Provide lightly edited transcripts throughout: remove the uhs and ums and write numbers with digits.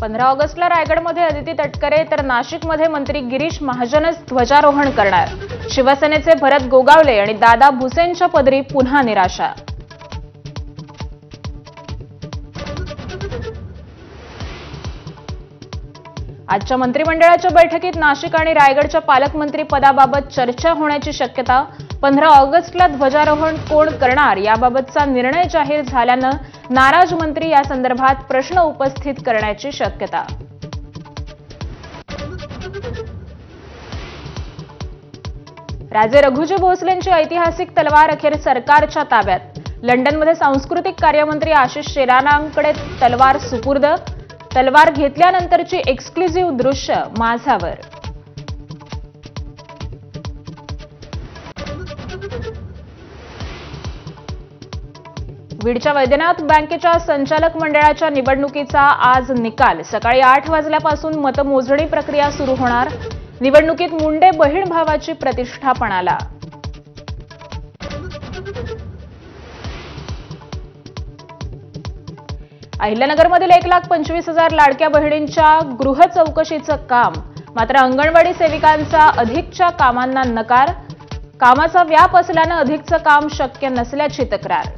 15 ऑगस्टला रायगडमध्ये अदिती तटकरे तर नाशिकमध्ये मंत्री गिरीश महाजनच ध्वजारोहण करणार। शिवसेनेचे भरत गोगावले आणि दादा भुसेंच्या पदरी पुन्हा निराशा। आजच्या मंत्रिमंडळाच्या बैठकीत नाशिक आणि रायगडच्या पालकमंत्री पदाबाबत चर्चा होण्याची शक्यता। 15 ऑगस्टला ध्वजारोहण कोण करणार याबाबतचा निर्णय जाहीर झाल्यानं नाराज मंत्री या संदर्भात प्रश्न उपस्थित करण्याची शक्यता। राजे रघुजी भोसलेंची ऐतिहासिक तलवार अखेर सरकारच्या ताब्यात। लंडनमध्ये सांस्कृतिक कार्यमंत्री आशिष शेलारांकडे तलवार सुपूर्द। तलवार घेतल्यानंतरची एक्सक्लुझिव्ह दृश्य माझावर। बीडच्या वैद्यनाथ बँकेच्या संचालक मंडळाच्या निवडणुकीचा आज निकाल। सकाळी 8 वाजल्यापासून मतमोजणी प्रक्रिया सुरू होणार। निवडणुकीत मुंडे बहीण भावाची प्रतिष्ठा पणाला। अहिल्यानगरमधील 1,25,000 लाडक्या बहिणींच्या गृह चौकशीचं काम। मात्र अंगणवाडी सेविकांचा अधिकच्या कामांना नकार। कामाचा व्याप असल्यानं अधिकचं काम शक्य नसल्याची तक्रार।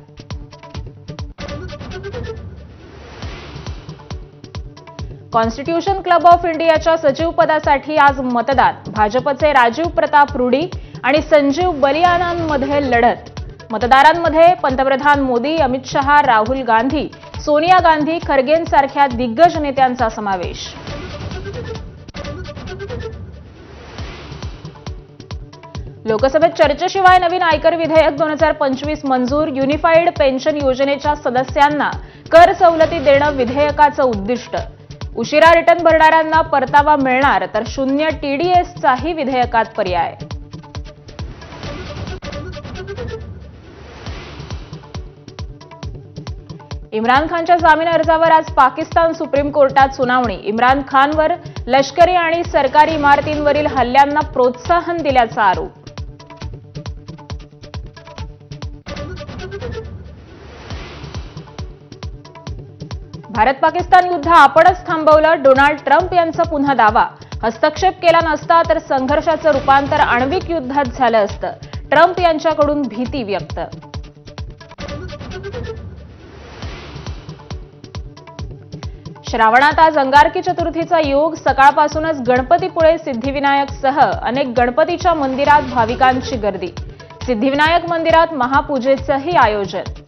कॉन्स्टिट्यूशन क्लब ऑफ इंडियाच्या सचिवपदासाठी आज मतदान। भाजपचे राजीव प्रताप रुडी आणि संजीव बलियानांमध्ये लढत। मतदारांमध्ये पंतप्रधान मोदी, अमित शहा, राहुल गांधी, सोनिया गांधी, खरगेंसारख्या दिग्गज नेत्यांचा समावेश। लोकसभेत चर्चेशिवाय नवीन आयकर विधेयक 2025 मंजूर। युनिफाईड पेन्शन योजनेच्या सदस्यांना कर सवलती देणं विधेयकाचं उद्दिष्ट। उशिरा रिटर्न भरणाऱ्यांना परतावा मिळणार तर 0 TDSचाही विधेयकात पर्याय। इम्रान खानच्या जामीन अर्जावर आज पाकिस्तान सुप्रीम कोर्टात सुनावणी। इम्रान खानवर लष्करी आणि सरकारी इमारतींवरील हल्ल्यांना प्रोत्साहन दिल्याचा आरोप। भारत पाकिस्तान युद्ध आपणच थांबवलं। डोनाल्ड ट्रम्प यांचा पुन्हा दावा। हस्तक्षेप केला नसता तर संघर्षाचं रूपांतर आण्विक युद्धात झालं असतं। ट्रम्प यांच्याकडून भीती व्यक्त। श्रावणात आज अंगारकी चतुर्थीचा योग। सकाळपासूनच गणपतीपुळे, सिद्धिविनायकसह अनेक गणपतीच्या मंदिरात भाविकांची गर्दी। सिद्धिविनायक मंदिरात महापूजेचंही आयोजन।